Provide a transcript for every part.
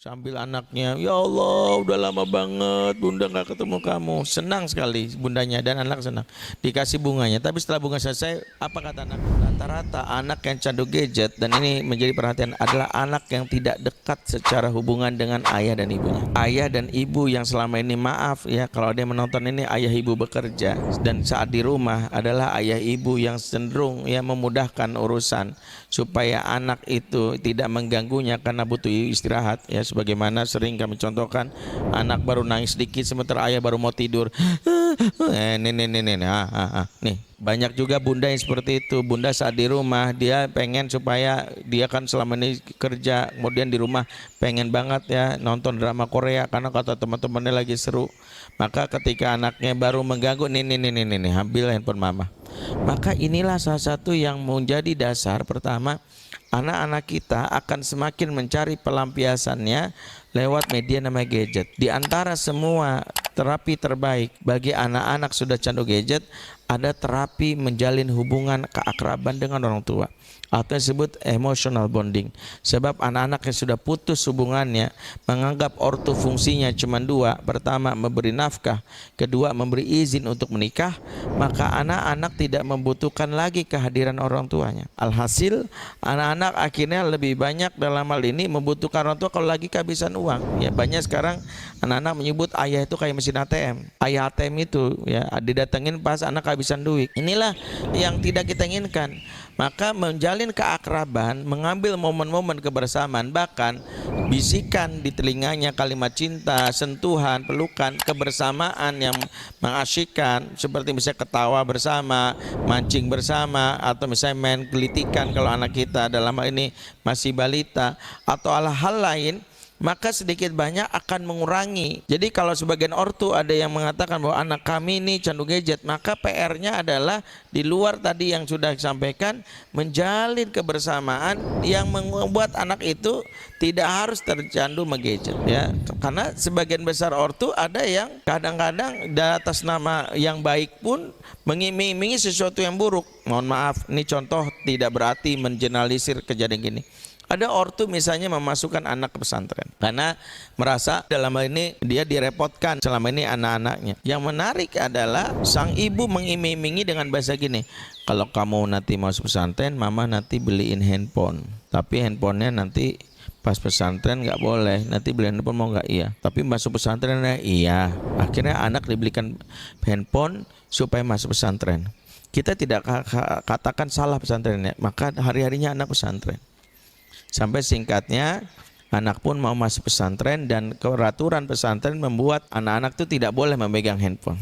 Sambil anaknya, ya Allah udah lama banget bunda nggak ketemu kamu. Senang sekali bundanya dan anak senang. Dikasih bunganya, tapi setelah bunga selesai, apa kata anak? Rata-rata anak yang candu gadget, dan ini menjadi perhatian, adalah anak yang tidak dekat secara hubungan dengan ayah dan ibunya. Ayah dan ibu yang selama ini, maaf ya kalau ada yang menonton ini ayah ibu bekerja, dan saat di rumah adalah ayah ibu yang cenderung ya memudahkan urusan supaya anak itu tidak mengganggunya karena butuh istirahat ya, sebagaimana sering kami contohkan, anak baru nangis sedikit sementara ayah baru mau tidur. Nih banyak juga bunda yang seperti itu. Bunda saat di rumah dia pengen supaya dia kan selama ini kerja, kemudian di rumah pengen banget ya nonton drama Korea karena kata teman-temannya lagi seru. Maka ketika anaknya baru mengganggu, nih ambil handphone mama. Maka inilah salah satu yang menjadi dasar pertama, anak-anak kita akan semakin mencari pelampiasannya lewat media namanya gadget. Di antara semua terapi terbaik bagi anak-anak sudah candu gadget, ada terapi menjalin hubungan keakraban dengan orang tua, atau disebut emotional bonding. Sebab anak-anak yang sudah putus hubungannya menganggap ortu fungsinya cuma dua. Pertama, memberi nafkah. Kedua, memberi izin untuk menikah. Maka anak-anak tidak membutuhkan lagi kehadiran orang tuanya. Alhasil, anak-anak akhirnya lebih banyak dalam hal ini membutuhkan orang tua kalau lagi kehabisan uang. Ya, banyak sekarang anak-anak menyebut ayah itu kayak mesin ATM. Ayah ATM itu ya didatengin pas anak kehabisan duit. Inilah yang tidak kita inginkan. Maka menjalin keakraban, mengambil momen-momen kebersamaan, bahkan bisikan di telinganya kalimat cinta, sentuhan, pelukan, kebersamaan yang mengasyikkan, seperti misalnya ketawa bersama, mancing bersama, atau misalnya main gelitikan kalau anak kita dalam hal ini masih balita, atau hal lain, maka sedikit banyak akan mengurangi. Jadi kalau sebagian ortu ada yang mengatakan bahwa anak kami ini candu gadget, maka PR-nya adalah di luar tadi yang sudah disampaikan, menjalin kebersamaan yang membuat anak itu tidak harus tercandu gadget ya. Karena sebagian besar ortu ada yang kadang-kadang di atas nama yang baik pun mengiming-imingi sesuatu yang buruk. Mohon maaf, ini contoh, tidak berarti mengeneralisir kejadian gini. Ada ortu misalnya memasukkan anak ke pesantren karena merasa dalam hal ini dia direpotkan selama ini anak-anaknya. Yang menarik adalah sang ibu mengiming-imingi dengan bahasa gini, kalau kamu nanti masuk pesantren, mama nanti beliin handphone, tapi handphonenya nanti pas pesantren nggak boleh, nanti beli handphone mau nggak? Iya. Tapi masuk pesantren ya iya. Akhirnya anak dibelikan handphone supaya masuk pesantren. Kita tidak katakan salah pesantrennya, maka hari-harinya anak pesantren. Sampai singkatnya anak pun mau masuk pesantren, dan peraturan pesantren membuat anak-anak itu tidak boleh memegang handphone.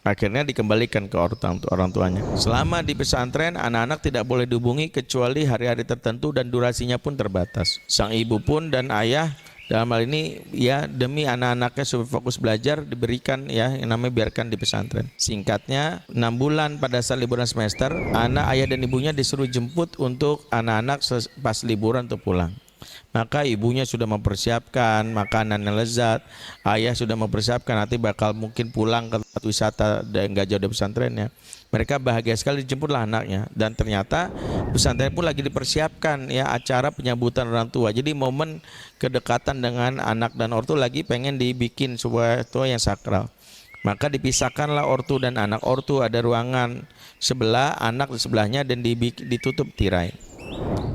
Akhirnya dikembalikan ke orang tuanya. Selama di pesantren, anak-anak tidak boleh dihubungi kecuali hari-hari tertentu dan durasinya pun terbatas. Sang ibu pun dan ayah dalam hal ini ya demi anak-anaknya supaya fokus belajar diberikan ya yang namanya biarkan di pesantren. Singkatnya 6 bulan pada saat liburan semester, anak, ayah dan ibunya disuruh jemput untuk anak-anak pas liburan untuk pulang. Maka ibunya sudah mempersiapkan makanan yang lezat, ayah sudah mempersiapkan nanti bakal mungkin pulang ke tempat wisata dan nggak jauh dari pesantrennya. Mereka bahagia sekali dijemputlah anaknya, dan ternyata pesantren pun lagi dipersiapkan ya acara penyambutan orang tua. Jadi momen kedekatan dengan anak dan ortu lagi pengen dibikin sebuah tua yang sakral. Maka dipisahkanlah ortu dan anak. Ortu ada ruangan sebelah, anak di sebelahnya, dan ditutup tirai.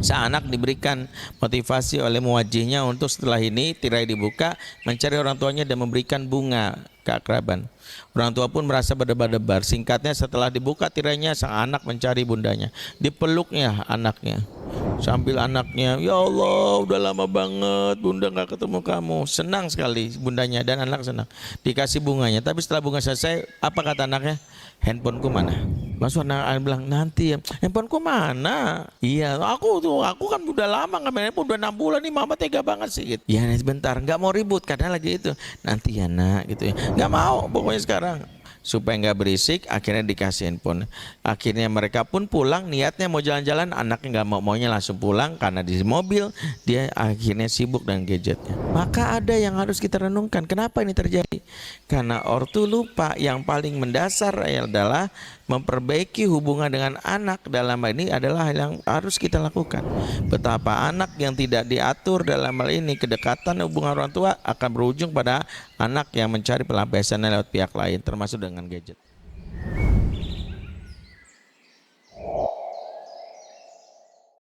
Sang anak diberikan motivasi oleh muwajihnya untuk setelah ini tirai dibuka, mencari orang tuanya dan memberikan bunga keakraban. Orang tua pun merasa berdebar-debar. Singkatnya setelah dibuka tirainya, sang anak mencari bundanya. Dipeluknya anaknya. Sambil anaknya, ya Allah udah lama banget bunda nggak ketemu kamu. Senang sekali bundanya dan anak senang. Dikasih bunganya, tapi setelah bunga selesai, apa kata anaknya? Handphoneku mana? Langsung anak bilang, nanti ya. Handphoneku mana? Iya, aku kan udah lama nggak main handphone, udah 6 bulan nih, mama tega banget sih gitu. Ya sebentar, nggak mau ribut karena lagi itu. Nanti ya nak gitu ya. Nggak mau pokoknya sekarang. Supaya nggak berisik, akhirnya dikasih handphone. Akhirnya mereka pun pulang, niatnya mau jalan-jalan, anaknya nggak maunya langsung pulang karena di mobil dia akhirnya sibuk dengan gadgetnya. Maka ada yang harus kita renungkan, kenapa ini terjadi? Karena ortu lupa yang paling mendasar adalah memperbaiki hubungan dengan anak dalam hal ini adalah hal yang harus kita lakukan. Betapa anak yang tidak diatur dalam hal ini, kedekatan hubungan orang tua akan berujung pada anak yang mencari pelampiasan lewat pihak lain, termasuk dengan gadget.